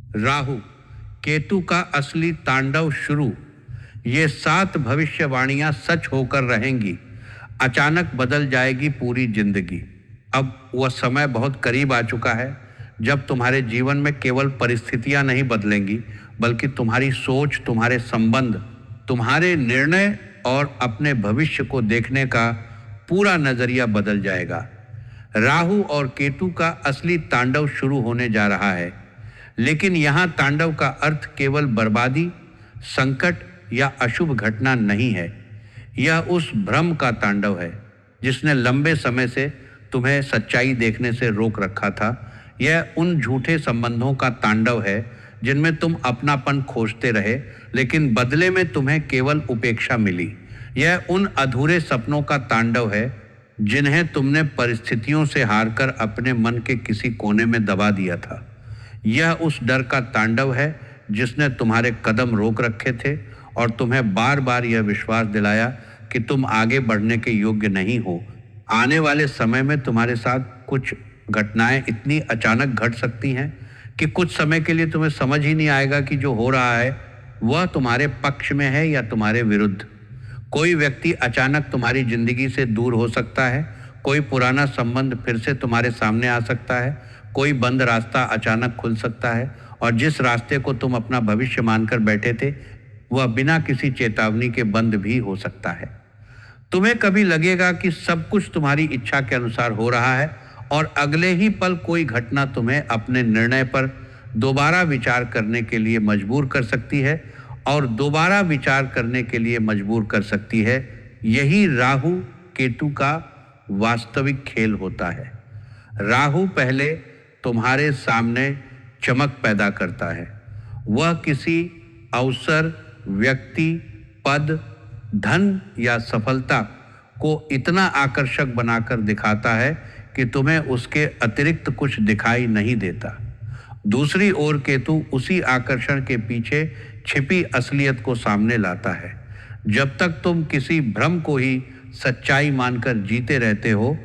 राहु केतु का असली तांडव शुरू। ये 7 भविष्यवाणियां सच होकर रहेंगी। अचानक बदल जाएगी पूरी जिंदगी। अब वह समय बहुत करीब आ चुका है जब तुम्हारे जीवन में केवल परिस्थितियां नहीं बदलेंगी, बल्कि तुम्हारी सोच, तुम्हारे संबंध, तुम्हारे निर्णय और अपने भविष्य को देखने का पूरा नजरिया बदल जाएगा। राहु और केतु का असली तांडव शुरू होने जा रहा है, लेकिन यहाँ तांडव का अर्थ केवल बर्बादी, संकट या अशुभ घटना नहीं है। यह उस भ्रम का तांडव है जिसने लंबे समय से तुम्हें सच्चाई देखने से रोक रखा था। यह उन झूठे संबंधों का तांडव है जिनमें तुम अपनापन खोजते रहे, लेकिन बदले में तुम्हें केवल उपेक्षा मिली। यह उन अधूरे सपनों का तांडव है जिन्हें तुमने परिस्थितियों से हारकर अपने मन के किसी कोने में दबा दिया था। यह उस डर का तांडव है जिसने तुम्हारे कदम रोक रखे थे और तुम्हें बार बार यह विश्वास दिलाया कि तुम आगे बढ़ने के योग्य नहीं हो। आने वाले समय में तुम्हारे साथ कुछ घटनाएं इतनी अचानक घट सकती हैं कि कुछ समय के लिए तुम्हें समझ ही नहीं आएगा कि जो हो रहा है वह तुम्हारे पक्ष में है या तुम्हारे विरुद्ध। कोई व्यक्ति अचानक तुम्हारी जिंदगी से दूर हो सकता है, कोई पुराना संबंध फिर से तुम्हारे सामने आ सकता है, कोई बंद रास्ता अचानक खुल सकता है, और जिस रास्ते को तुम अपना भविष्य मानकर बैठे थे वह बिना किसी चेतावनी के बंद भी हो सकता है। तुम्हें कभी लगेगा कि सब कुछ तुम्हारी इच्छा के अनुसार हो रहा है और अगले ही पल कोई घटना तुम्हें अपने निर्णय पर दोबारा विचार करने के लिए मजबूर कर सकती है और दोबारा विचार करने के लिए मजबूर कर सकती है। यही राहु केतु का वास्तविक खेल होता है। राहु पहले तुम्हारे सामने चमक पैदा करता है। वह किसी अवसर, व्यक्ति, पद, धन या सफलता को इतना आकर्षक बनाकर दिखाता है कि तुम्हें उसके अतिरिक्त कुछ दिखाई नहीं देता। दूसरी ओर केतु उसी आकर्षण के पीछे छिपी असलियत को सामने लाता है। जब तक तुम किसी भ्रम को ही सच्चाई मानकर जीते रहते हो,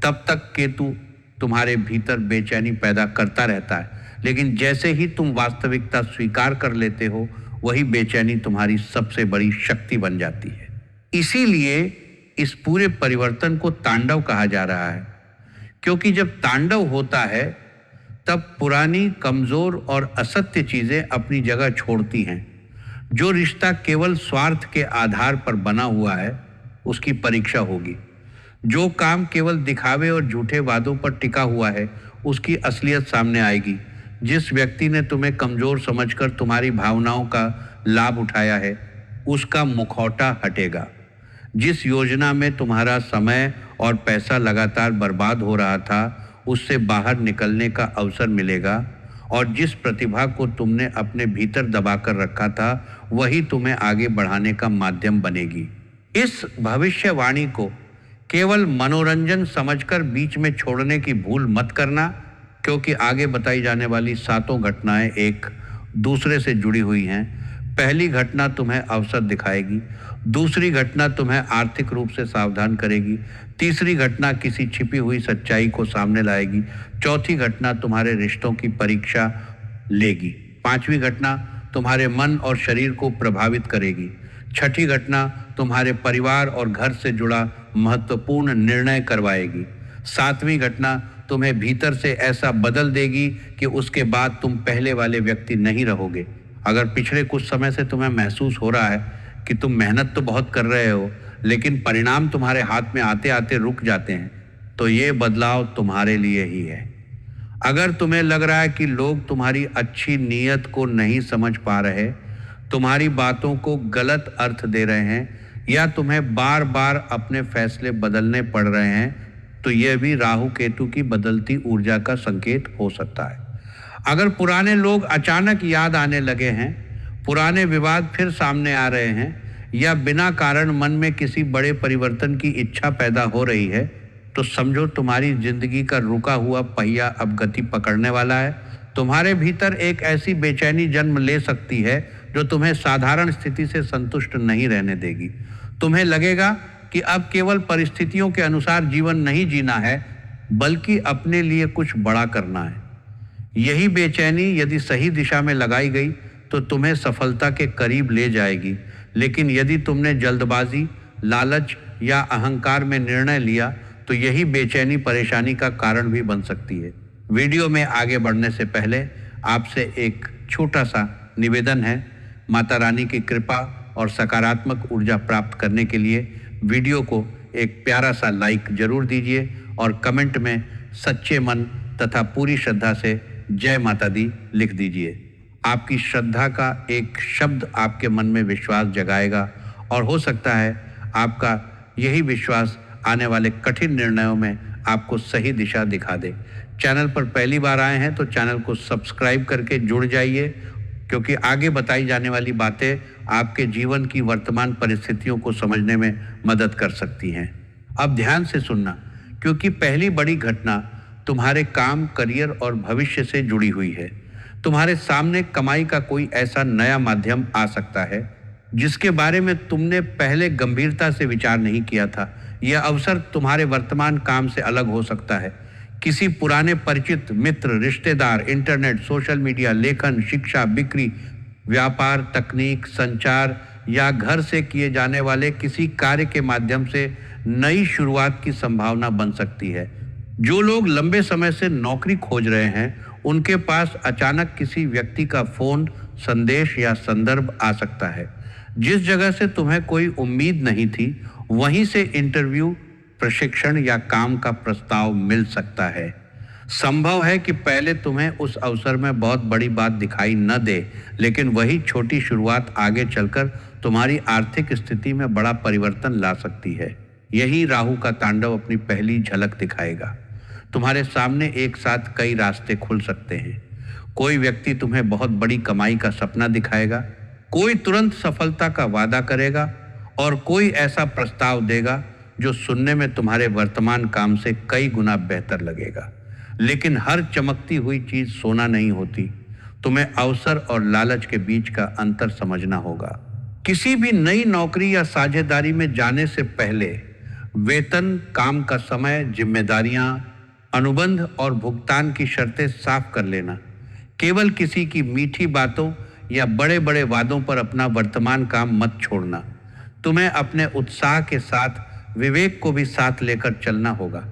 तब तक केतु तुम्हारे भीतर बेचैनी पैदा करता रहता है, लेकिन जैसे ही तुम वास्तविकता स्वीकार कर लेते हो, वही बेचैनी तुम्हारी सबसे बड़ी शक्ति बन जाती है। इसीलिए इस पूरे परिवर्तन को तांडव कहा जा रहा है, क्योंकि जब तांडव होता है तब पुरानी, कमजोर और असत्य चीजें अपनी जगह छोड़ती हैं। जो रिश्ता केवल स्वार्थ के आधार पर बना हुआ है उसकी परीक्षा होगी। जो काम केवल दिखावे और झूठे वादों पर टिका हुआ है उसकी असलियत सामने आएगी। जिस व्यक्ति ने तुम्हें कमजोर समझकर तुम्हारी भावनाओं का लाभ उठाया है उसका मुखौटा हटेगा। जिस योजना में तुम्हारा समय और पैसा लगातार बर्बाद हो रहा था उससे बाहर निकलने का अवसर मिलेगा, और जिस प्रतिभा को तुमने अपने भीतर दबाकर रखा था वही तुम्हें आगे बढ़ाने का माध्यम बनेगी। इस भविष्यवाणी को केवल मनोरंजन समझकर बीच में छोड़ने की भूल मत करना, क्योंकि आगे बताई जाने वाली 7 घटनाएं एक दूसरे से जुड़ी हुई हैं। पहली घटना तुम्हें अवसर दिखाएगी, दूसरी घटना तुम्हें आर्थिक रूप से सावधान करेगी, तीसरी घटना किसी छिपी हुई सच्चाई को सामने लाएगी, चौथी घटना तुम्हारे रिश्तों की परीक्षा लेगी, पांचवी घटना तुम्हारे मन और शरीर को प्रभावित करेगी, छठी घटना तुम्हारे परिवार और घर से जुड़ा महत्वपूर्ण निर्णय करवाएगी, सातवीं घटना तुम्हें भीतर से ऐसा बदल देगी कि उसके बाद तुम पहले वाले व्यक्ति नहीं रहोगे। अगर पिछले कुछ समय से तुम्हें महसूस हो रहा है कि तुम मेहनत तो बहुत कर रहे हो लेकिन परिणाम तुम्हारे हाथ में आते आते रुक जाते हैं, तो ये बदलाव तुम्हारे लिए ही है। अगर तुम्हें लग रहा है कि लोग तुम्हारी अच्छी नीयत को नहीं समझ पा रहे, तुम्हारी बातों को गलत अर्थ दे रहे हैं, या तुम्हें बार बार अपने फैसले बदलने पड़ रहे हैं, तो यह भी राहु केतु की बदलती ऊर्जा का संकेत हो सकता है। अगर पुराने लोग अचानक याद आने लगे हैं, पुराने विवाद फिर सामने आ रहे हैं, या बिना कारण मन में किसी बड़े परिवर्तन की इच्छा पैदा हो रही है, तो समझो तुम्हारी जिंदगी का रुका हुआ पहिया अब गति पकड़ने वाला है। तुम्हारे भीतर एक ऐसी बेचैनी जन्म ले सकती है जो तुम्हें साधारण स्थिति से संतुष्ट नहीं रहने देगी। तुम्हें लगेगा कि अब केवल परिस्थितियों के अनुसार जीवन नहीं जीना है, बल्कि अपने लिए कुछ बड़ा करना है। यही बेचैनी यदि सही दिशा में लगाई गई तो तुम्हें सफलता के करीब ले जाएगी, लेकिन यदि तुमने जल्दबाजी, लालच या अहंकार में निर्णय लिया तो यही बेचैनी परेशानी का कारण भी बन सकती है। वीडियो में आगे बढ़ने से पहले आपसे एक छोटा सा निवेदन है। माता रानी की कृपा और सकारात्मक ऊर्जा प्राप्त करने के लिए वीडियो को एक प्यारा सा लाइक जरूर दीजिए और कमेंट में सच्चे मन तथा पूरी श्रद्धा से जय माता दी लिख दीजिए। आपकी श्रद्धा का एक शब्द आपके मन में विश्वास जगाएगा और हो सकता है आपका यही विश्वास आने वाले कठिन निर्णयों में आपको सही दिशा दिखा दे। चैनल पर पहली बार आए हैं तो चैनल को सब्सक्राइब करके जुड़ जाइए, क्योंकि आगे बताई जाने वाली बातें आपके जीवन की वर्तमान परिस्थितियों को समझने में मदद कर सकती हैं। अब ध्यान से सुनना, क्योंकि पहली बड़ी घटना तुम्हारे काम, करियर और भविष्य से जुड़ी हुई है। तुम्हारे सामने कमाई का कोई ऐसा नया माध्यम आ सकता है जिसके बारे में तुमने पहले गंभीरता से विचार नहीं किया था। यह अवसर तुम्हारे वर्तमान काम से अलग हो सकता है। किसी पुराने परिचित, मित्र, रिश्तेदार, इंटरनेट, सोशल मीडिया, लेखन, शिक्षा, बिक्री, व्यापार, तकनीक, संचार या घर से किए जाने वाले किसी कार्य के माध्यम से नई शुरुआत की संभावना बन सकती है। जो लोग लंबे समय से नौकरी खोज रहे हैं, उनके पास अचानक किसी व्यक्ति का फोन, संदेश या संदर्भ आ सकता है। जिस जगह से तुम्हें कोई उम्मीद नहीं थी, वहीं से इंटरव्यू, प्रशिक्षण या काम का प्रस्ताव मिल सकता है। संभव है कि पहले तुम्हें उस अवसर में बहुत बड़ी बात दिखाई न दे, लेकिन वही छोटी शुरुआत आगे चलकर तुम्हारी आर्थिक स्थिति में बड़ा परिवर्तन ला सकती है। यही राहु का तांडव अपनी पहली झलक दिखाएगा। तुम्हारे सामने एक साथ कई रास्ते खुल सकते हैं। कोई व्यक्ति तुम्हें बहुत बड़ी कमाई का सपना दिखाएगा, कोई तुरंत सफलता का वादा करेगा और कोई ऐसा प्रस्ताव देगा जो सुनने में तुम्हारे वर्तमान काम से कई गुना बेहतर लगेगा। लेकिन हर चमकती हुई चीज सोना नहीं होती। तुम्हें अवसर और लालच के बीच का अंतर समझना होगा। किसी भी नई नौकरी या साझेदारी में जाने से पहले वेतन, काम का समय, जिम्मेदारियां, अनुबंध और भुगतान की शर्तें साफ कर लेना। केवल किसी की मीठी बातों या बड़े बड़े वादों पर अपना वर्तमान काम मत छोड़ना। तुम्हें अपने उत्साह के साथ विवेक को भी साथ लेकर चलना होगा।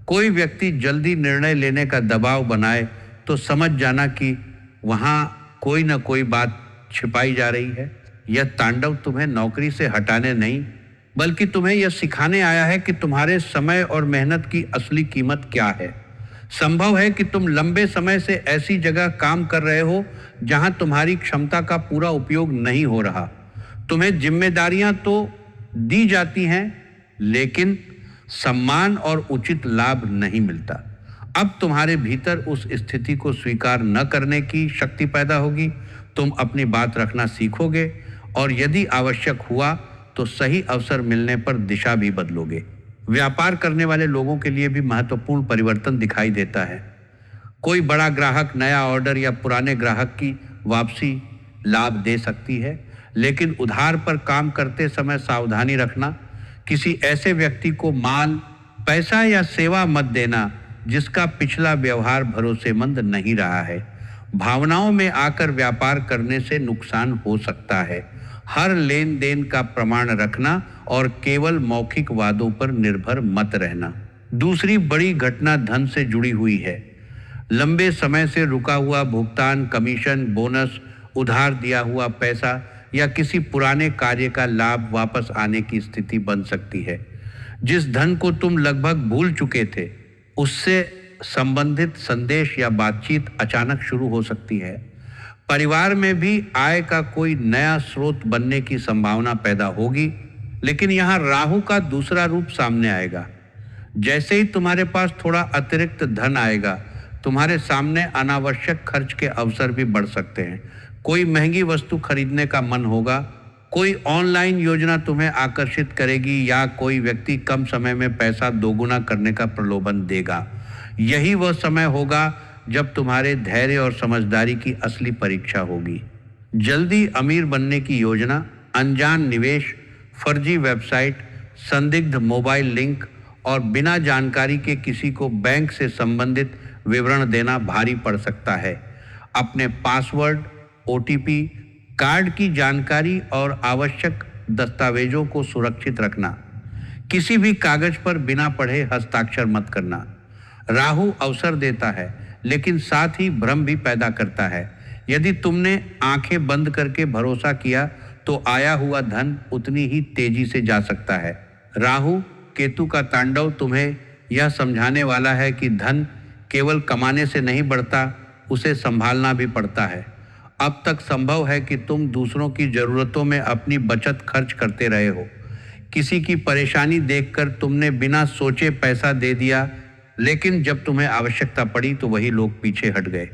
कोई व्यक्ति जल्दी निर्णय लेने का दबाव बनाए तो समझ जाना कि वहाँ कोई न कोई बात छिपाई जा रही है। यह तांडव तुम्हें नौकरी से हटाने नहीं, बल्कि तुम्हें यह सिखाने आया है कि तुम्हारे समय और मेहनत की असली कीमत क्या है। संभव है कि तुम लंबे समय से ऐसी जगह काम कर रहे हो जहां तुम्हारी क्षमता का पूरा उपयोग नहीं हो रहा। तुम्हें जिम्मेदारियां तो दी जाती हैं, लेकिन सम्मान और उचित लाभ नहीं मिलता। अब तुम्हारे भीतर उस स्थिति को स्वीकार न करने की शक्ति पैदा होगी। तुम अपनी बात रखना सीखोगे और यदि आवश्यक हुआ तो सही अवसर मिलने पर दिशा भी बदलोगे। व्यापार करने वाले लोगों के लिए भी महत्वपूर्ण परिवर्तन दिखाई देता है। कोई बड़ा ग्राहक नया ऑर्डर या पुराने ग्राहक की वापसी लाभ दे सकती है, लेकिन उधार पर काम करते समय सावधानी रखना। किसी ऐसे व्यक्ति को माल, पैसा या सेवा मत देना जिसका पिछला व्यवहार भरोसेमंद नहीं रहा है। भावनाओं में आकर व्यापार करने से नुकसान हो सकता है। हर लेन देन का प्रमाण रखना और केवल मौखिक वादों पर निर्भर मत रहना। दूसरी बड़ी घटना धन से जुड़ी हुई है। लंबे समय से रुका हुआ भुगतान, कमीशन, बोनस, उधार दिया हुआ पैसा या किसी पुराने कार्य का लाभ वापस आने की स्थिति बन सकती है। जिस धन को तुम लगभग भूल चुके थे, उससे संबंधित संदेश या बातचीत अचानक शुरू हो सकती है। परिवार में भी आय का कोई नया स्रोत बनने की संभावना पैदा होगी, लेकिन यहाँ राहु का दूसरा रूप सामने आएगा। जैसे ही तुम्हारे पास थोड़ा अतिरिक्त धन आएगा, तुम्हारे सामने अनावश्यक खर्च के अवसर भी बढ़ सकते हैं। कोई महंगी वस्तु खरीदने का मन होगा, कोई ऑनलाइन योजना तुम्हें आकर्षित करेगी या कोई व्यक्ति कम समय में पैसा दोगुना करने का प्रलोभन देगा। यही वह समय होगा जब तुम्हारे धैर्य और समझदारी की असली परीक्षा होगी। जल्दी अमीर बनने की योजना, अनजान निवेश, फर्जी वेबसाइट, संदिग्ध मोबाइल लिंक और बिना जानकारी के किसी को बैंक से संबंधित विवरण देना भारी पड़ सकता है। अपने पासवर्ड, ओटीपी, कार्ड की जानकारी और आवश्यक दस्तावेजों को सुरक्षित रखना। किसी भी कागज पर बिना पढ़े हस्ताक्षर मत करना। राहु अवसर देता है लेकिन साथ ही भ्रम भी पैदा करता है। यदि तुमने आंखें बंद करके भरोसा किया तो आया हुआ धन उतनी ही तेजी से जा सकता है। राहु केतु का तांडव तुम्हें यह समझाने वाला है कि धन केवल कमाने से नहीं बढ़ता, उसे संभालना भी पड़ता है। अब तक संभव है कि तुम दूसरों की जरूरतों में अपनी बचत खर्च करते रहे हो। किसी की परेशानी देखकर तुमने बिना सोचे पैसा दे दिया, लेकिन जब तुम्हें आवश्यकता पड़ी तो वही लोग पीछे हट गए।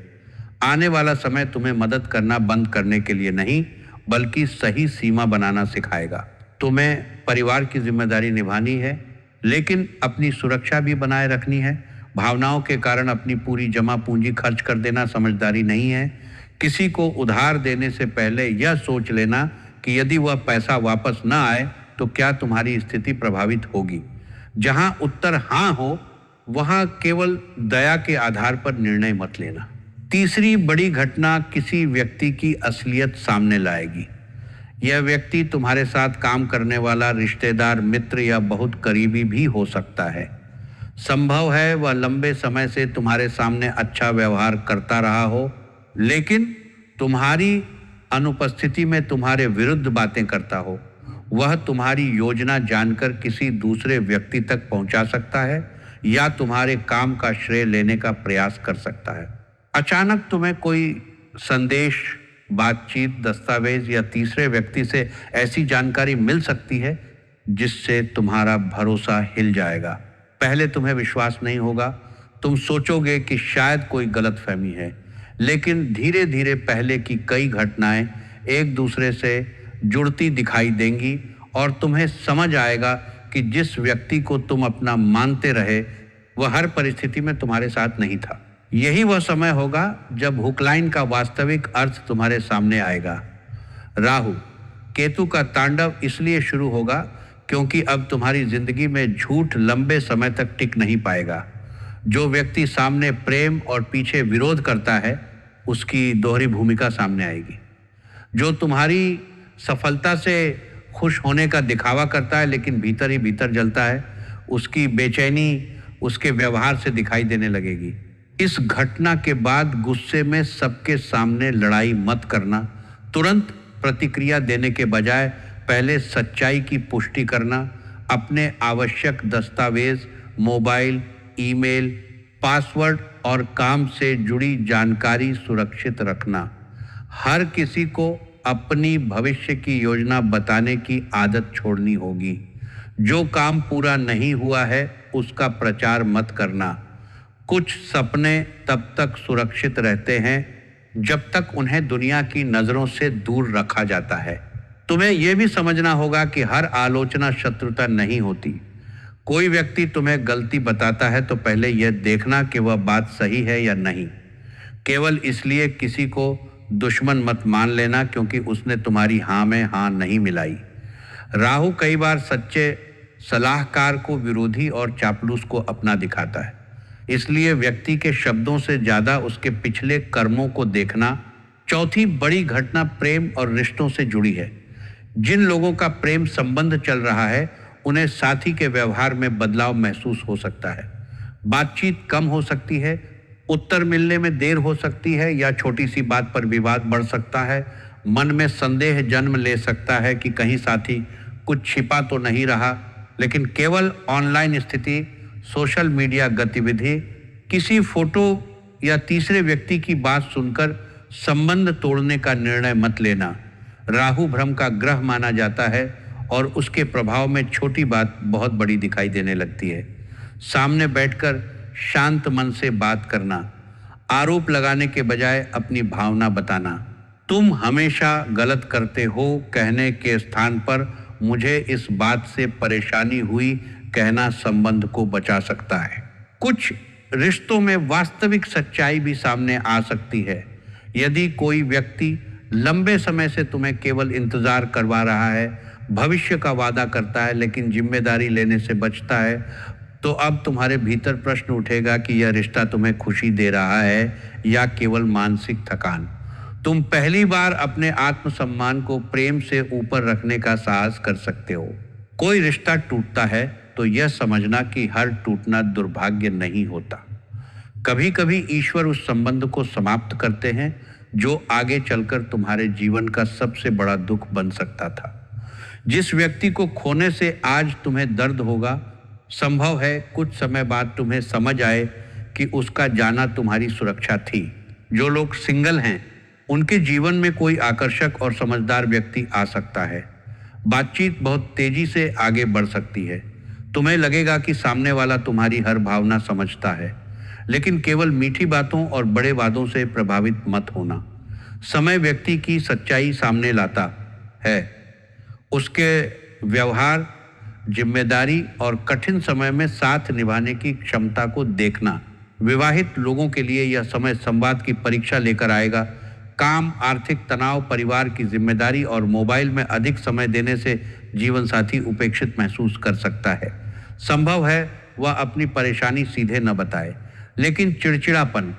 आने वाला समय तुम्हें मदद करना बंद करने के लिए नहीं, बल्कि सही सीमा बनाना सिखाएगा। तुम्हें परिवार की जिम्मेदारी निभानी है, लेकिन अपनी सुरक्षा भी बनाए रखनी है। भावनाओं के कारण अपनी पूरी जमा पूंजी खर्च कर देना समझदारी नहीं है। किसी को उधार देने से पहले यह सोच लेना कि यदि वह पैसा वापस न आए तो क्या तुम्हारी स्थिति प्रभावित होगी। जहां उत्तर हाँ हो, वहां केवल दया के आधार पर निर्णय मत लेना। तीसरी बड़ी घटना किसी व्यक्ति की असलियत सामने लाएगी। यह व्यक्ति तुम्हारे साथ काम करने वाला रिश्तेदार, मित्र या बहुत करीबी भी हो सकता है। संभव है वह लंबे समय से तुम्हारे सामने अच्छा व्यवहार करता रहा हो, लेकिन तुम्हारी अनुपस्थिति में तुम्हारे विरुद्ध बातें करता हो। वह तुम्हारी योजना जानकर किसी दूसरे व्यक्ति तक पहुंचा सकता है या तुम्हारे काम का श्रेय लेने का प्रयास कर सकता है। अचानक तुम्हें कोई संदेश, बातचीत, दस्तावेज या तीसरे व्यक्ति से ऐसी जानकारी मिल सकती है जिससे तुम्हारा भरोसा हिल जाएगा। पहले तुम्हें विश्वास नहीं होगा, तुम सोचोगे कि शायद कोई गलतफहमी है, लेकिन धीरे धीरे पहले की कई घटनाएं एक दूसरे से जुड़ती दिखाई देंगी और तुम्हें समझ आएगा कि जिस व्यक्ति को तुम अपना मानते रहे वह हर परिस्थिति में तुम्हारे साथ नहीं था। यही वह समय होगा जब हुकलाइन का वास्तविक अर्थ तुम्हारे सामने आएगा। राहु केतु का तांडव इसलिए शुरू होगा क्योंकि अब तुम्हारी जिंदगी में झूठ लंबे समय तक टिक नहीं पाएगा। जो व्यक्ति सामने प्रेम और पीछे विरोध करता है, उसकी दोहरी भूमिका सामने आएगी। जो तुम्हारी सफलता से खुश होने का दिखावा करता है लेकिन भीतर ही भीतर जलता है, उसकी बेचैनी उसके व्यवहार से दिखाई देने लगेगी। इस घटना के बाद गुस्से में सबके सामने लड़ाई मत करना। तुरंत प्रतिक्रिया देने के बजाय पहले सच्चाई की पुष्टि करना। अपने आवश्यक दस्तावेज, मोबाइल, ईमेल, पासवर्ड और काम से जुड़ी जानकारी सुरक्षित रखना। हर किसी को अपनी भविष्य की योजना बताने की आदत छोड़नी होगी। जो काम पूरा नहीं हुआ है उसका प्रचार मत करना। कुछ सपने तब तक सुरक्षित रहते हैं जब तक उन्हें दुनिया की नज़रों से दूर रखा जाता है। तुम्हें यह भी समझना होगा कि हर आलोचना शत्रुता नहीं होती। कोई व्यक्ति तुम्हें गलती बताता है तो पहले यह देखना कि वह बात सही है या नहीं। केवल इसलिए किसी को दुश्मन मत मान लेना क्योंकि उसने तुम्हारी हाँ में हाँ नहीं मिलाई। राहु कई बार सच्चे सलाहकार को विरोधी और चापलूस को अपना दिखाता है, इसलिए व्यक्ति के शब्दों से ज़्यादा उसके पिछले कर्मों को देखना। चौथी बड़ी घटना प्रेम और रिश्तों से जुड़ी है। जिन लोगों का प्रेम संबंध चल रहा है उन्हें साथी के व्यवहार में बदलाव महसूस हो सकता है। बातचीत कम हो सकती है, उत्तर मिलने में देर हो सकती है या छोटी सी बात पर विवाद बढ़ सकता है। मन में संदेह जन्म ले सकता है कि कहीं साथी कुछ छिपा तो नहीं रहा, लेकिन केवल ऑनलाइन स्थिति, सोशल मीडिया गतिविधि, किसी फोटो या तीसरे व्यक्ति की बात सुनकर संबंध तोड़ने का निर्णय मत लेना। राहु भ्रम का ग्रह माना जाता है और उसके प्रभाव में छोटी बात बहुत बड़ी दिखाई देने लगती है। सामने बैठकर शांत मन से बात करना, आरोप लगाने के बजाय अपनी भावना बताना। तुम हमेशा गलत करते हो कहने के स्थान पर मुझे इस बात से परेशानी हुई कहना संबंध को बचा सकता है। कुछ रिश्तों में वास्तविक सच्चाई भी सामने आ सकती है। यदि कोई व्यक्ति लंबे समय से तुम्हें केवल इंतजार करवा रहा है, भविष्य का वादा करता है लेकिन जिम्मेदारी लेने से बचता है, तो अब तुम्हारे भीतर प्रश्न उठेगा कि यह रिश्ता तुम्हें खुशी दे रहा है या केवल मानसिक थकान। तुम पहली बार अपने आत्मसम्मान को प्रेम से ऊपर रखने का साहस कर सकते हो। कोई रिश्ता टूटता है तो यह समझना कि हर टूटना दुर्भाग्य नहीं होता। कभी कभी ईश्वर उस संबंध को समाप्त करते हैं जो आगे चलकर तुम्हारे जीवन का सबसे बड़ा दुख बन सकता था। जिस व्यक्ति को खोने से आज तुम्हें दर्द होगा, संभव है कुछ समय बाद तुम्हें समझ आए कि उसका जाना तुम्हारी सुरक्षा थी। जो लोग सिंगल हैं उनके जीवन में कोई आकर्षक और समझदार व्यक्ति आ सकता है। बातचीत बहुत तेजी से आगे बढ़ सकती है। तुम्हें लगेगा कि सामने वाला तुम्हारी हर भावना समझता है, लेकिन केवल मीठी बातों और बड़े वादों से प्रभावित मत होना। समय व्यक्ति की सच्चाई सामने लाता है। उसके व्यवहार, जिम्मेदारी और कठिन समय में साथ निभाने की क्षमता को देखना। विवाहित लोगों के लिए यह समय संवाद की परीक्षा लेकर आएगा। काम, आर्थिक तनाव, परिवार की जिम्मेदारी और मोबाइल में अधिक समय देने से जीवन साथी उपेक्षित महसूस कर सकता है। संभव है वह अपनी परेशानी सीधे न बताए, लेकिन चिड़चिड़ापन,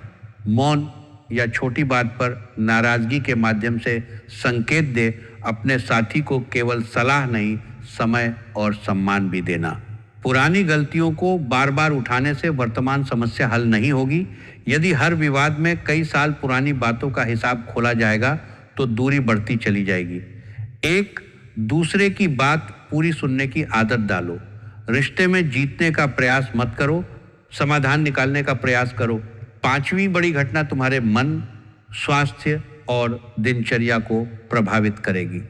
मौन या छोटी बात पर नाराजगी के माध्यम से संकेत दे। अपने साथी को केवल सलाह नहीं, समय और सम्मान भी देना। पुरानी गलतियों को बार बार उठाने से वर्तमान समस्या हल नहीं होगी। यदि हर विवाद में कई साल पुरानी बातों का हिसाब खोला जाएगा तो दूरी बढ़ती चली जाएगी। एक दूसरे की बात पूरी सुनने की आदत डालो। रिश्ते में जीतने का प्रयास मत करो, समाधान निकालने का प्रयास करो। पांचवी बड़ी घटना तुम्हारे मन, स्वास्थ्य और दिनचर्या को प्रभावित करेगी।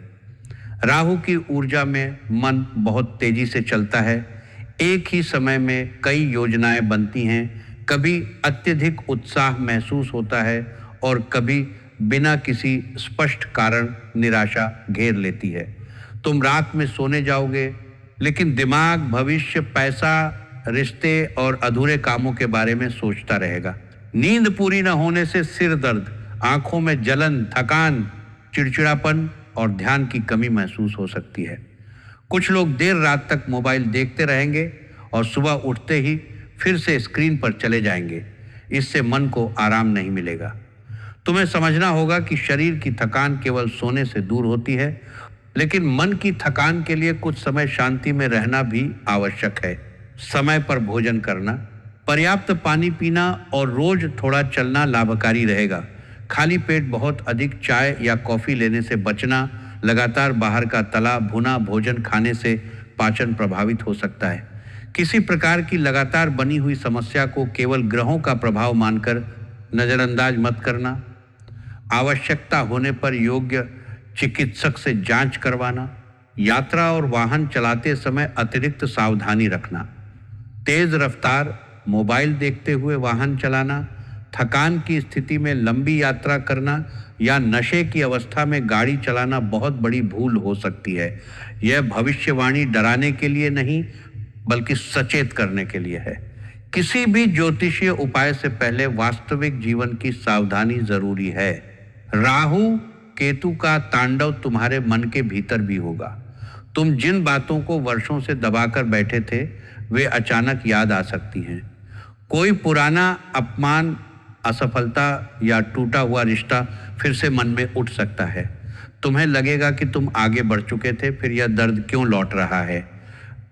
राहु की ऊर्जा में मन बहुत तेजी से चलता है। एक ही समय में कई योजनाएं बनती हैं। कभी अत्यधिक उत्साह महसूस होता है और कभी बिना किसी स्पष्ट कारण निराशा घेर लेती है। तुम रात में सोने जाओगे, लेकिन दिमाग भविष्य, पैसा, रिश्ते और अधूरे कामों के बारे में सोचता रहेगा। नींद पूरी न होने से सिर दर्द, आंखों में जलन, थकान, चिड़चिड़ापन और ध्यान की कमी महसूस हो सकती है। कुछ लोग देर रात तक मोबाइल देखते रहेंगे और सुबह उठते ही फिर से स्क्रीन पर चले जाएंगे। इससे मन को आराम नहीं मिलेगा। तुम्हें समझना होगा कि शरीर की थकान केवल सोने से दूर होती है, लेकिन मन की थकान के लिए कुछ समय शांति में रहना भी आवश्यक है। समय पर भोजन करना, पर्याप्त पानी पीना और रोज थोड़ा चलना लाभकारी रहेगा। खाली पेट बहुत अधिक चाय या कॉफी लेने से बचना। लगातार बाहर का तला भुना भोजन खाने से पाचन प्रभावित हो सकता है। किसी प्रकार की लगातार बनी हुई समस्या को केवल ग्रहों का प्रभाव मानकर नज़रअंदाज मत करना। आवश्यकता होने पर योग्य चिकित्सक से जांच करवाना। यात्रा और वाहन चलाते समय अतिरिक्त सावधानी रखना। तेज रफ्तार, मोबाइल देखते हुए वाहन चलाना, थकान की स्थिति में लंबी यात्रा करना या नशे की अवस्था में गाड़ी चलाना बहुत बड़ी भूल हो सकती है। यह भविष्यवाणी डराने के लिए नहीं, बल्कि सचेत करने के लिए है। किसी भी ज्योतिषीय उपाय से पहले वास्तविक जीवन की सावधानी जरूरी है। राहु केतु का तांडव तुम्हारे मन के भीतर भी होगा। तुम जिन बातों को वर्षों से दबाकर बैठे थे, वे अचानक याद आ सकती हैं। कोई पुराना अपमान, असफलता या टूटा हुआ रिश्ता फिर से मन में उठ सकता है। तुम्हें लगेगा कि तुम आगे बढ़ चुके थे, फिर यह दर्द क्यों लौट रहा है?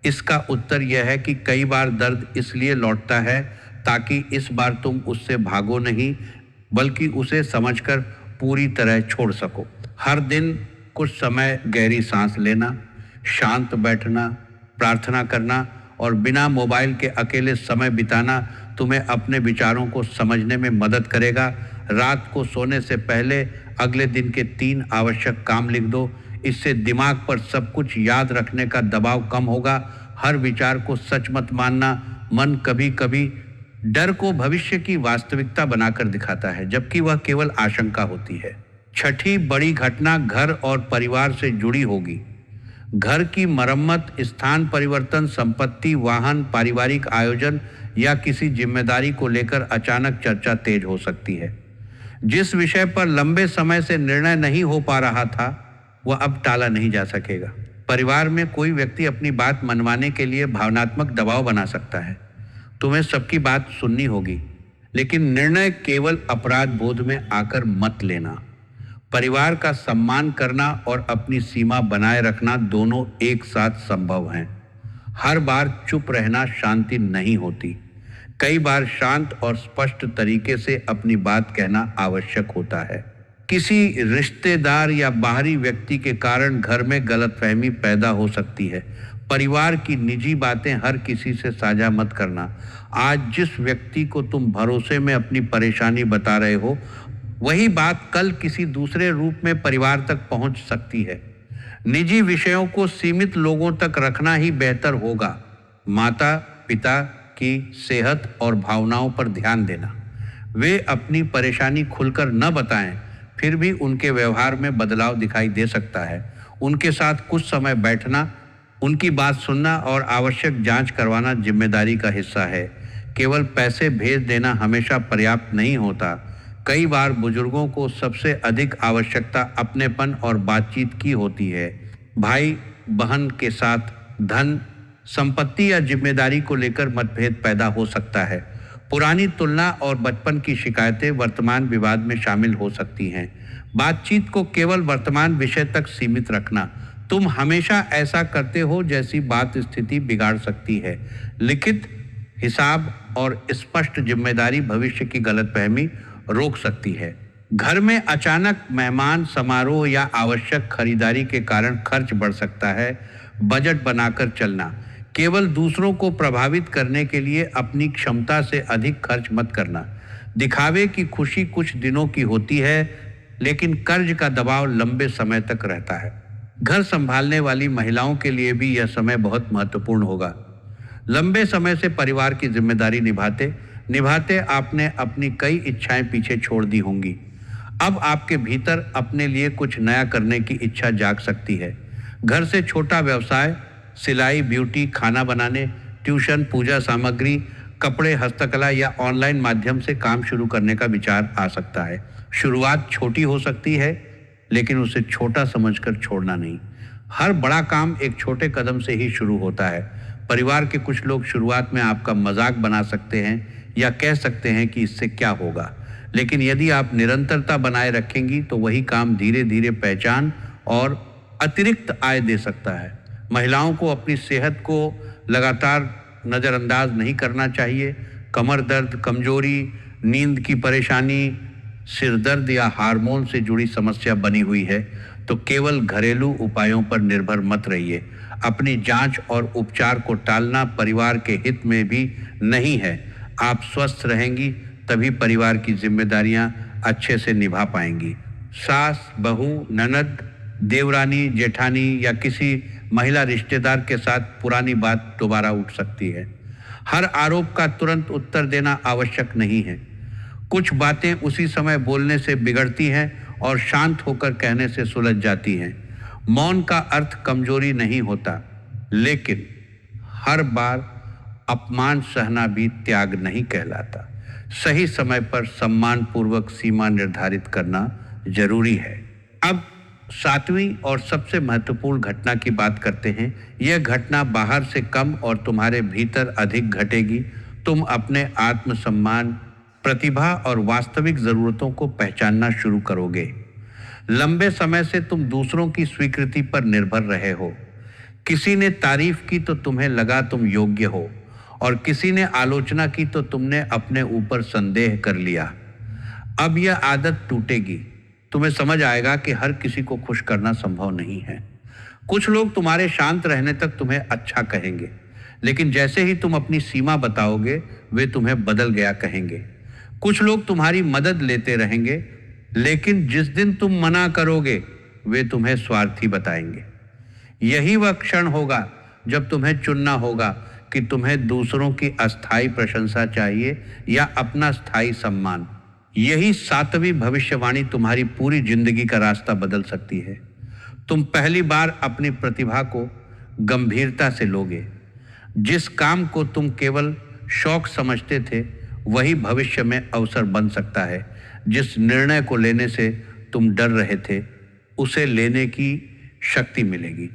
इसका उत्तर यह है कि कई बार दर्द इसलिए लौटता है ताकि इस बार तुम उससे भागो नहीं, बल्कि उसे समझकर पूरी तरह छोड़ सको। हर दिन कुछ समय गहरी सांस लेना, शांत बैठना, प्रार्थना करना और बिना मोबाइल के अकेले समय बिताना तुम्हें अपने विचारों को समझने में मदद करेगा। रात को सोने से पहले अगले दिन के 3 आवश्यक काम लिख दो। इससे दिमाग पर सब कुछ याद रखने का दबाव कम होगा। हर विचार को सच मत मानना। मन कभी कभी डर को भविष्य की वास्तविकता बनाकर दिखाता है, जबकि वह केवल आशंका होती है। छठी बड़ी घटना घर और परिवार से जुड़ी होगी। घर की मरम्मत, स्थान परिवर्तन, संपत्ति, वाहन, पारिवारिक आयोजन या किसी जिम्मेदारी को लेकर अचानक चर्चा तेज हो सकती है। जिस विषय पर लंबे समय से निर्णय नहीं हो पा रहा था, वह अब टाला नहीं जा सकेगा। परिवार में कोई व्यक्ति अपनी बात मनवाने के लिए भावनात्मक दबाव बना सकता है। तुम्हें सबकी बात सुननी होगी, लेकिन निर्णय केवल अपराध बोध में आकर मत लेना। परिवार का सम्मान करना और अपनी सीमा बनाए रखना दोनों एक साथ संभव हैं। हर बार चुप रहना शांति नहीं होती। कई बार शांत और स्पष्ट तरीके से अपनी बात कहना आवश्यक होता है। किसी रिश्तेदार या बाहरी व्यक्ति के कारण घर में गलतफहमी पैदा हो सकती है। परिवार की निजी बातें हर किसी से साझा मत करना। आज जिस व्यक्ति को तुम भरोसे में अपनी परेशानी बता रहे हो, वही बात कल किसी दूसरे रूप में परिवार तक पहुंच सकती है। निजी विषयों को सीमित लोगों तक रखना ही बेहतर होगा। माता पिता की सेहत और भावनाओं पर ध्यान देना। वे अपनी परेशानी खुलकर न बताएं, फिर भी उनके व्यवहार में बदलाव दिखाई दे सकता है। उनके साथ कुछ समय बैठना, उनकी बात सुनना और आवश्यक जांच करवाना जिम्मेदारी का हिस्सा है। केवल पैसे भेज देना हमेशा पर्याप्त नहीं होता। कई बार बुजुर्गों को सबसे अधिक आवश्यकता अपनेपन और बातचीत की होती है। भाई बहन के साथ धन, संपत्ति या जिम्मेदारी को लेकर मतभेद पैदा हो सकता है। पुरानी तुलना और बचपन की शिकायतें वर्तमान विवाद में शामिल हो सकती हैं। बातचीत को केवल वर्तमान विषय तक सीमित रखना। तुम हमेशा ऐसा करते हो जैसी बात स्थिति बिगाड़ सकती है। लिखित हिसाब और स्पष्ट जिम्मेदारी भविष्य की गलतफहमी रोक सकती है। घर में अचानक मेहमान, समारोह या आवश्यक खरीदारी के कारण खर्च बढ़ सकता है। बजट बनाकर चलना। केवल दूसरों को प्रभावित करने के लिए अपनी क्षमता से अधिक खर्च मत करना। दिखावे की खुशी कुछ दिनों की होती है, लेकिन कर्ज का दबाव लंबे समय तक रहता है। घर संभालने वाली महिलाओं के लिए भी यह समय बहुत महत्वपूर्ण होगा। लंबे समय से परिवार की जिम्मेदारी निभाते निभाते आपने अपनी कई इच्छाएं पीछे छोड़ दी होंगी। अब आपके भीतर अपने लिए कुछ नया करने की इच्छा जाग सकती है। घर से छोटा व्यवसाय, सिलाई, ब्यूटी, खाना बनाने, ट्यूशन, पूजा सामग्री, कपड़े, हस्तकला या ऑनलाइन माध्यम से काम शुरू करने का विचार आ सकता है। शुरुआत छोटी हो सकती है, लेकिन उसे छोटा समझकर छोड़ना नहीं। हर बड़ा काम एक छोटे कदम से ही शुरू होता है। परिवार के कुछ लोग शुरुआत में आपका मजाक बना सकते हैं या कह सकते हैं कि इससे क्या होगा, लेकिन यदि आप निरंतरता बनाए रखेंगी तो वही काम धीरे धीरे पहचान और अतिरिक्त आय दे सकता है। महिलाओं को अपनी सेहत को लगातार नज़रअंदाज नहीं करना चाहिए। कमर दर्द, कमजोरी, नींद की परेशानी, सिर दर्द या हार्मोन से जुड़ी समस्या बनी हुई है तो केवल घरेलू उपायों पर निर्भर मत रहिए। अपनी जांच और उपचार को टालना परिवार के हित में भी नहीं है। आप स्वस्थ रहेंगी तभी परिवार की जिम्मेदारियां अच्छे से निभा पाएंगी। सास, बहू, ननद, देवरानी, जेठानी या किसी महिला रिश्तेदार के साथ पुरानी बात दोबारा उठ सकती है। हर आरोप का तुरंत उत्तर देना आवश्यक नहीं है। कुछ बातें उसी समय बोलने से बिगड़ती हैं और शांत होकर कहने से सुलझ जाती हैं। मौन का अर्थ कमजोरी नहीं होता, लेकिन हर बार अपमान सहना भी त्याग नहीं कहलाता। सही समय पर सम्मान पूर्वक सीमा निर्धारित करना जरूरी है। अब 7वीं और सबसे महत्वपूर्ण घटना की बात करते हैं। यह घटना बाहर से कम और तुम्हारे भीतर अधिक घटेगी। तुम अपने आत्मसम्मान, प्रतिभा और वास्तविक जरूरतों को पहचानना शुरू करोगे। लंबे समय से तुम दूसरों की स्वीकृति पर निर्भर रहे हो। किसी ने तारीफ की तो तुम्हें लगा तुम योग्य हो, और किसी ने आलोचना की तो तुमने अपने ऊपर संदेह कर लिया। अब यह आदत टूटेगी। तुम्हें समझ आएगा कि हर किसी को खुश करना संभव नहीं है। कुछ लोग तुम्हारे शांत रहने तक तुम्हें अच्छा कहेंगे, लेकिन जैसे ही तुम अपनी सीमा बताओगे वे तुम्हें बदल गया कहेंगे। कुछ लोग तुम्हारी मदद लेते रहेंगे, लेकिन जिस दिन तुम मना करोगे वे तुम्हें स्वार्थी बताएंगे। यही वह क्षण होगा जब तुम्हें चुनना होगा कि तुम्हें दूसरों की अस्थायी प्रशंसा चाहिए या अपना स्थायी सम्मान। यही 7वीं भविष्यवाणी तुम्हारी पूरी जिंदगी का रास्ता बदल सकती है। तुम पहली बार अपनी प्रतिभा को गंभीरता से लोगे। जिस काम को तुम केवल शौक समझते थे, वही भविष्य में अवसर बन सकता है। जिस निर्णय को लेने से तुम डर रहे थे, उसे लेने की शक्ति मिलेगी।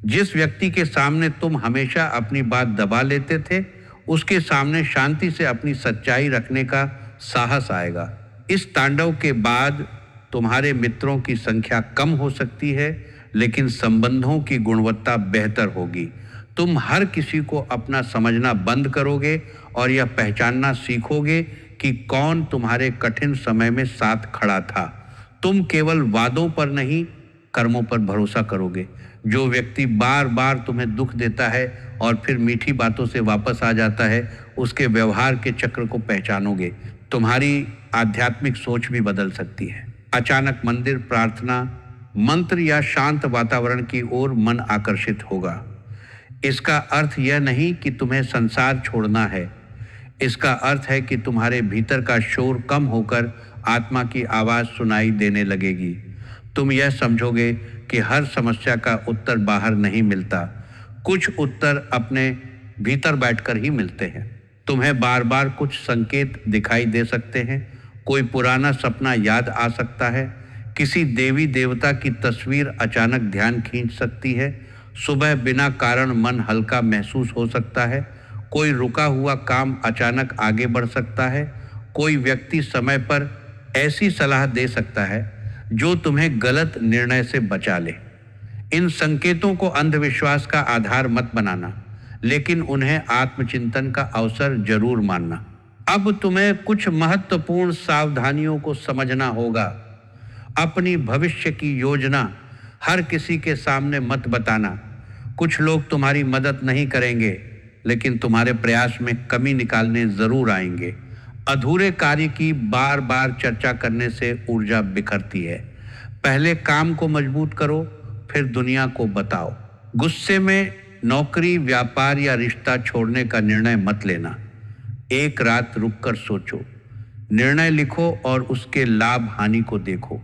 जिस व्यक्ति के सामने तुम हमेशा अपनी बात दबा लेते थे, उसके सामने शांति से अपनी सच्चाई रखने का साहस आएगा। इस तांडव के बाद तुम्हारे मित्रों की संख्या कम हो सकती है, लेकिन संबंधों की गुणवत्ता बेहतर होगी। तुम हर किसी को अपना समझना बंद करोगे और यह पहचानना सीखोगे कि कौन तुम्हारे कठिन समय में साथ खड़ा था। तुम केवल वादों पर नहीं, कर्मों पर भरोसा करोगे। जो व्यक्ति बार बार तुम्हें दुख देता है और फिर मीठी बातों से वापस आ जाता है, उसके व्यवहार के चक्र को पहचानोगे। तुम्हारी आध्यात्मिक सोच भी बदल सकती है। अचानक मंदिर, प्रार्थना, मंत्र या शांत वातावरण की ओर मन आकर्षित होगा। इसका अर्थ यह नहीं कि तुम्हें संसार छोड़ना है। इसका अर्थ है कि तुम्हारे भीतर का शोर कम होकर आत्मा की आवाज सुनाई देने लगेगी। तुम यह समझोगे कि हर समस्या का उत्तर बाहर नहीं मिलता, कुछ उत्तर अपने भीतर बैठकर ही मिलते हैं। तुम्हें बार बार कुछ संकेत दिखाई दे सकते हैं। कोई पुराना सपना याद आ सकता है। किसी देवी देवता की तस्वीर अचानक ध्यान खींच सकती है। सुबह बिना कारण मन हल्का महसूस हो सकता है। कोई रुका हुआ काम अचानक आगे बढ़ सकता है। कोई व्यक्ति समय पर ऐसी सलाह दे सकता है जो तुम्हें गलत निर्णय से बचा ले। इन संकेतों को अंधविश्वास का आधार मत बनाना, लेकिन उन्हें आत्मचिंतन का अवसर जरूर मानना। अब तुम्हें कुछ महत्वपूर्ण सावधानियों को समझना होगा। अपनी भविष्य की योजना हर किसी के सामने मत बताना। कुछ लोग तुम्हारी मदद नहीं करेंगे, लेकिन तुम्हारे प्रयास में कमी निकालने जरूर आएंगे। अधूरे कार्य की बार बार चर्चा करने से ऊर्जा बिखरती है। पहले काम को मजबूत करो, फिर दुनिया को बताओ। गुस्से में नौकरी, व्यापार या रिश्ता छोड़ने का निर्णय मत लेना। एक रात रुककर सोचो, निर्णय लिखो और उसके लाभ हानि को देखो।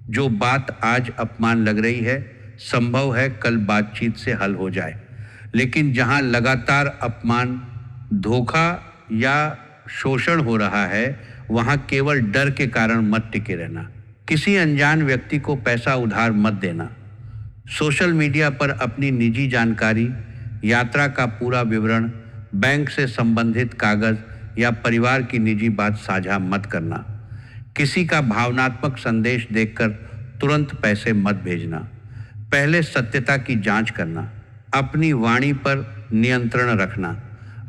जो बात आज अपमान लग रही है, संभव है कल बातचीत से हल हो जाए। लेकिन जहां लगातार अपमान, धोखा या शोषण हो रहा है, वहां केवल डर के कारण मत टिके रहना। किसी अनजान व्यक्ति को पैसा उधार मत देना। सोशल मीडिया पर अपनी निजी जानकारी, यात्रा का पूरा विवरण, बैंक से संबंधित कागज या परिवार की निजी बात साझा मत करना। किसी का भावनात्मक संदेश देखकर तुरंत पैसे मत भेजना। पहले सत्यता की जांच करना। अपनी वाणी पर नियंत्रण रखना।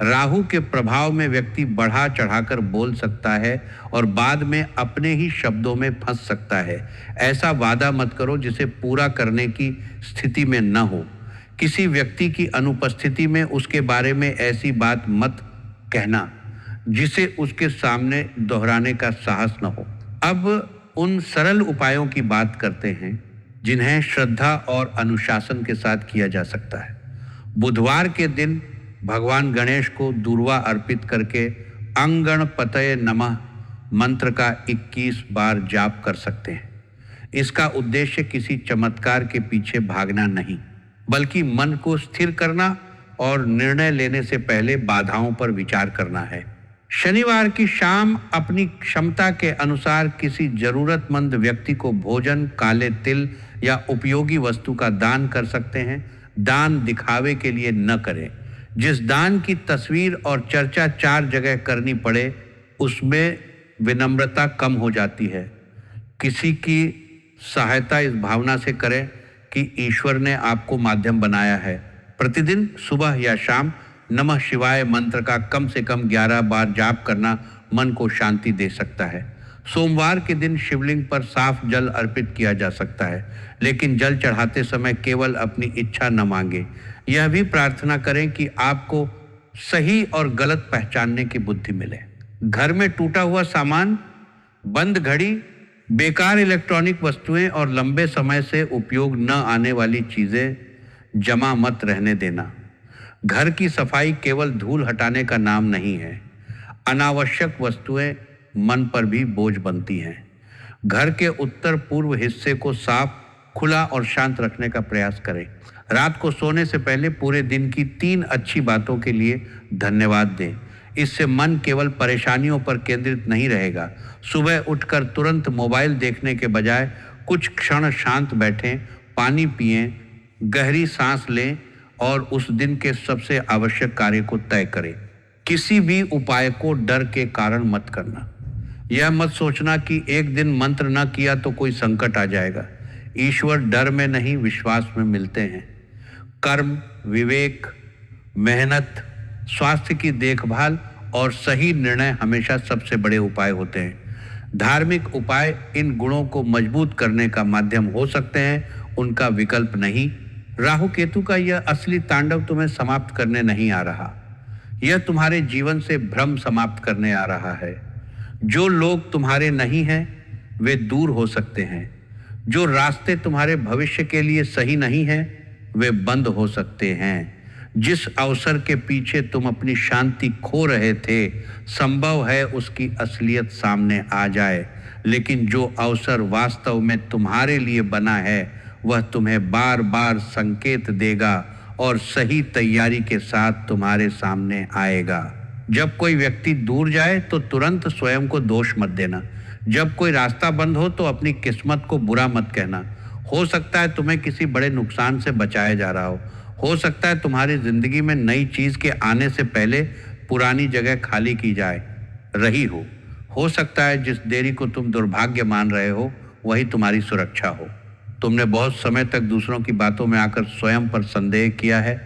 राहु के प्रभाव में व्यक्ति बढ़ा चढ़ाकर बोल सकता है और बाद में अपने ही शब्दों में फंस सकता है। ऐसा वादा मत करो जिसे पूरा करने की स्थिति में न हो। किसी व्यक्ति की अनुपस्थिति में उसके बारे में ऐसी बात मत कहना जिसे उसके सामने दोहराने का साहस न हो। अब उन सरल उपायों की बात करते हैं जिन्हें श्रद्धा और अनुशासन के साथ किया जा सकता है। बुधवार के दिन भगवान गणेश को दूर्वा अर्पित करके अंगणपतये नमः मंत्र का 21 बार जाप कर सकते हैं। इसका उद्देश्य किसी चमत्कार के पीछे भागना नहीं, बल्कि मन को स्थिर करना और निर्णय लेने से पहले बाधाओं पर विचार करना है। शनिवार की शाम अपनी क्षमता के अनुसार किसी जरूरतमंद व्यक्ति को भोजन, काले तिल या उपयोगी वस्तु का दान कर सकते हैं। दान दिखावे के लिए न करें। जिस दान की तस्वीर और चर्चा 4 जगह करनी पड़े, उसमें विनम्रता कम हो जाती है। किसी की सहायता इस भावना से करें कि ईश्वर ने आपको माध्यम बनाया है। प्रतिदिन सुबह या शाम नमः शिवाय मंत्र का कम से कम 11 बार जाप करना मन को शांति दे सकता है। सोमवार के दिन शिवलिंग पर साफ जल अर्पित किया जा सकता है, लेकिन जल चढ़ाते समय केवल अपनी इच्छा न मांगे। यह भी प्रार्थना करें कि आपको सही और गलत पहचानने की बुद्धि मिले। घर में टूटा हुआ सामान, बंद घड़ी, बेकार इलेक्ट्रॉनिक वस्तुएं और लंबे समय से उपयोग न आने वाली चीजें जमा मत रहने देना। घर की सफाई केवल धूल हटाने का नाम नहीं है। अनावश्यक वस्तुएं मन पर भी बोझ बनती हैं। घर के उत्तर पूर्व हिस्से को साफ, खुला और शांत रखने का प्रयास करें। रात को सोने से पहले पूरे दिन की 3 अच्छी बातों के लिए धन्यवाद दें। इससे मन केवल परेशानियों पर केंद्रित नहीं रहेगा। सुबह उठकर तुरंत मोबाइल देखने के बजाय कुछ क्षण शांत बैठें, पानी पिएं, गहरी सांस लें और उस दिन के सबसे आवश्यक कार्य को तय करें। किसी भी उपाय को डर के कारण मत करना। यह मत सोचना कि एक दिन मंत्र न किया तो कोई संकट आ जाएगा। ईश्वर डर में नहीं, विश्वास में मिलते हैं। कर्म, विवेक, मेहनत, स्वास्थ्य की देखभाल और सही निर्णय हमेशा सबसे बड़े उपाय होते हैं। धार्मिक उपाय इन गुणों को मजबूत करने का माध्यम हो सकते हैं, उनका विकल्प नहीं। राहु केतु का यह असली तांडव तुम्हें समाप्त करने नहीं आ रहा, यह तुम्हारे जीवन से भ्रम समाप्त करने आ रहा है। जो लोग तुम्हारे नहीं हैं वे दूर हो सकते हैं। जो रास्ते तुम्हारे भविष्य के लिए सही नहीं हैं वे बंद हो सकते हैं। जिस अवसर के पीछे तुम अपनी शांति खो रहे थे, संभव है उसकी असलियत सामने आ जाए, लेकिन जो अवसर वास्तव में तुम्हारे लिए बना है वह तुम्हें बार बार संकेत देगा और सही तैयारी के साथ तुम्हारे सामने आएगा। जब कोई व्यक्ति दूर जाए तो तुरंत स्वयं को दोष मत देना। जब कोई रास्ता बंद हो तो अपनी किस्मत को बुरा मत कहना। हो सकता है तुम्हें किसी बड़े नुकसान से बचाया जा रहा हो सकता है तुम्हारी जिंदगी में नई चीज के आने से पहले पुरानी जगह खाली की जाए रही हो सकता है जिस देरी को तुम दुर्भाग्य मान रहे हो वही तुम्हारी सुरक्षा हो। तुमने बहुत समय तक दूसरों की बातों में आकर स्वयं पर संदेह किया है।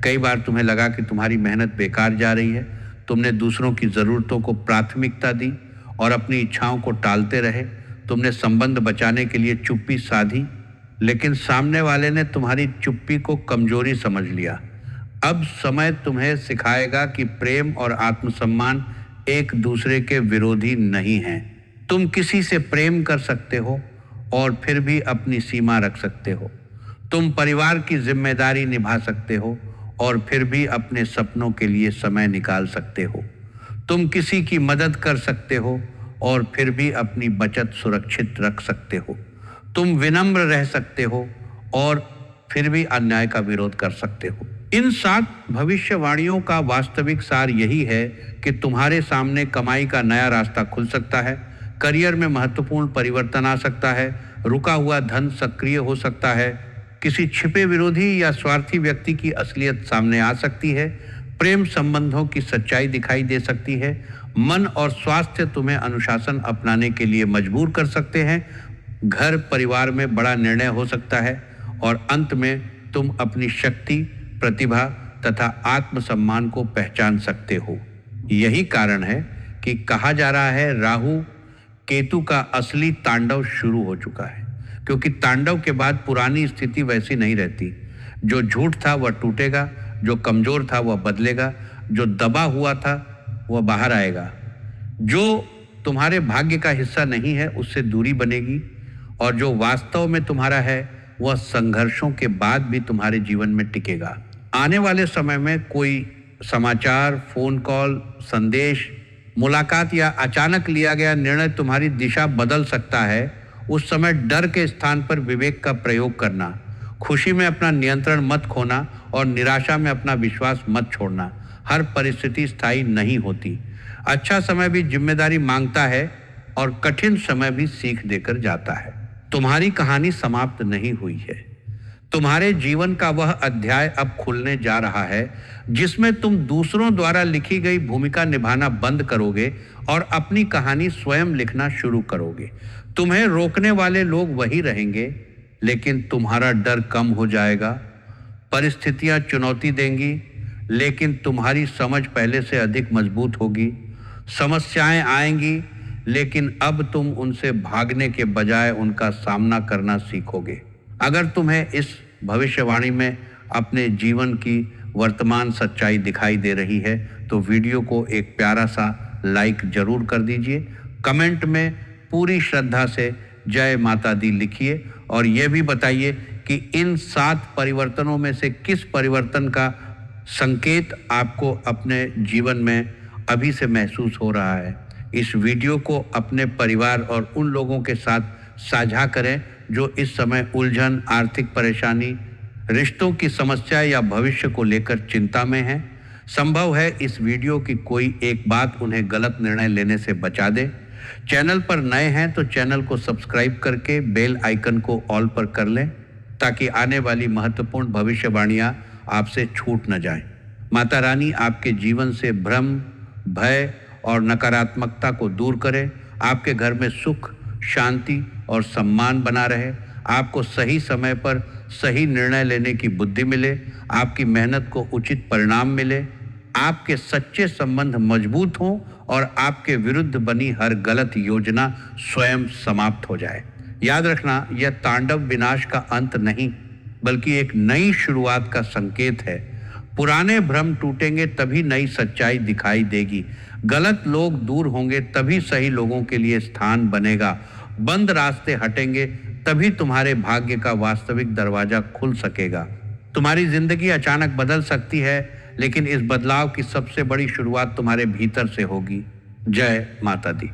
कई बार तुम्हें लगा कि तुम्हारी मेहनत बेकार जा रही है। तुमने दूसरों की ज़रूरतों को प्राथमिकता दी और अपनी इच्छाओं को टालते रहे। तुमने संबंध बचाने के लिए चुप्पी साधी, लेकिन सामने वाले ने तुम्हारी चुप्पी को कमजोरी समझ लिया। अब समय तुम्हें सिखाएगा कि प्रेम और आत्मसम्मान एक दूसरे के विरोधी नहीं हैं। तुम किसी से प्रेम कर सकते हो और फिर भी अपनी सीमा रख सकते हो। तुम परिवार की जिम्मेदारी निभा सकते हो और फिर भी अपने सपनों के लिए समय निकाल सकते हो। तुम किसी की मदद कर सकते हो और फिर भी अपनी बचत सुरक्षित रख सकते हो। तुम विनम्र रह सकते हो और फिर भी अन्याय का विरोध कर सकते हो। इन 7 भविष्यवाणियों का वास्तविक सार यही है कि तुम्हारे सामने कमाई का नया रास्ता खुल सकता है, करियर में महत्वपूर्ण परिवर्तन आ सकता है, रुका हुआ धन सक्रिय हो सकता है, किसी छिपे विरोधी या स्वार्थी व्यक्ति की असलियत सामने आ सकती है, प्रेम संबंधों की सच्चाई दिखाई दे सकती है, मन और स्वास्थ्य तुम्हें अनुशासन अपनाने के लिए मजबूर कर सकते हैं, घर परिवार में बड़ा निर्णय हो सकता है और अंत में तुम अपनी शक्ति, प्रतिभा तथा आत्मसम्मान को पहचान सकते हो। यही कारण है कि कहा जा रहा है राहु केतु का असली तांडव शुरू हो चुका है, क्योंकि तांडव के बाद पुरानी स्थिति वैसी नहीं रहती। जो झूठ था वह टूटेगा, जो कमजोर था वह बदलेगा, जो दबा हुआ था वह बाहर आएगा, जो तुम्हारे भाग्य का हिस्सा नहीं है उससे दूरी बनेगी और जो वास्तव में तुम्हारा है वह संघर्षों के बाद भी तुम्हारे जीवन में टिकेगा। आने वाले समय में कोई समाचार, फोन कॉल, संदेश, मुलाकात या अचानक लिया गया निर्णय तुम्हारी दिशा बदल सकता है। उस समय डर के स्थान पर विवेक का प्रयोग करना, खुशी में अपना नियंत्रण मत खोना और निराशा में अपना विश्वास मत छोड़ना। हर परिस्थिति स्थायी नहीं होती। अच्छा समय भी जिम्मेदारी मांगता है और कठिन समय भी सीख देकर जाता है। तुम्हारी कहानी समाप्त नहीं हुई है। तुम्हारे जीवन का वह अध्याय अब खुलने जा रहा है जिसमें तुम दूसरों द्वारा लिखी गई भूमिका निभाना बंद करोगे और अपनी कहानी स्वयं लिखना शुरू करोगे। तुम्हें रोकने वाले लोग वही रहेंगे, लेकिन तुम्हारा डर कम हो जाएगा। परिस्थितियां चुनौती देंगी, लेकिन तुम्हारी समझ पहले से अधिक मजबूत होगी। समस्याएं आएंगी, लेकिन अब तुम उनसे भागने के बजाय उनका सामना करना सीखोगे। अगर तुम्हें इस भविष्यवाणी में अपने जीवन की वर्तमान सच्चाई दिखाई दे रही है तो वीडियो को एक प्यारा सा लाइक जरूर कर दीजिए। कमेंट में पूरी श्रद्धा से जय माता दी लिखिए और ये भी बताइए कि इन 7 परिवर्तनों में से किस परिवर्तन का संकेत आपको अपने जीवन में अभी से महसूस हो रहा है। इस वीडियो को अपने परिवार और उन लोगों के साथ साझा करें जो इस समय उलझन, आर्थिक परेशानी, रिश्तों की समस्या या भविष्य को लेकर चिंता में हैं। संभव है इस वीडियो की कोई एक बात उन्हें गलत निर्णय लेने से बचा दे। चैनल पर नए हैं तो चैनल को सब्सक्राइब करके बेल आइकन को ऑल पर कर लें ताकि आने वाली महत्वपूर्ण भविष्यवाणियां आपसे छूट न जाएं। माता रानी आपके जीवन से भ्रम, भय और नकारात्मकता को दूर करे, आपके घर में सुख, शांति और सम्मान बना रहे, आपको सही समय पर सही निर्णय लेने की बुद्धि मिले, आपकी मेहनत को उचित परिणाम मिले, आपके सच्चे संबंध मजबूत हों और आपके विरुद्ध बनी हर गलत योजना स्वयं समाप्त हो जाए। याद रखना, यह तांडव विनाश का अंत नहीं, बल्कि एक नई शुरुआत का संकेत है। पुराने भ्रम टूटेंगे तभी नई सच्चाई दिखाई देगी। गलत लोग दूर होंगे तभी सही लोगों के लिए स्थान बनेगा। बंद रास्ते हटेंगे तभी तुम्हारे भाग्य का वास्तविक दरवाजा खुल सकेगा। तुम्हारी जिंदगी अचानक बदल सकती है, लेकिन इस बदलाव की सबसे बड़ी शुरुआत तुम्हारे भीतर से होगी। जय माता दी।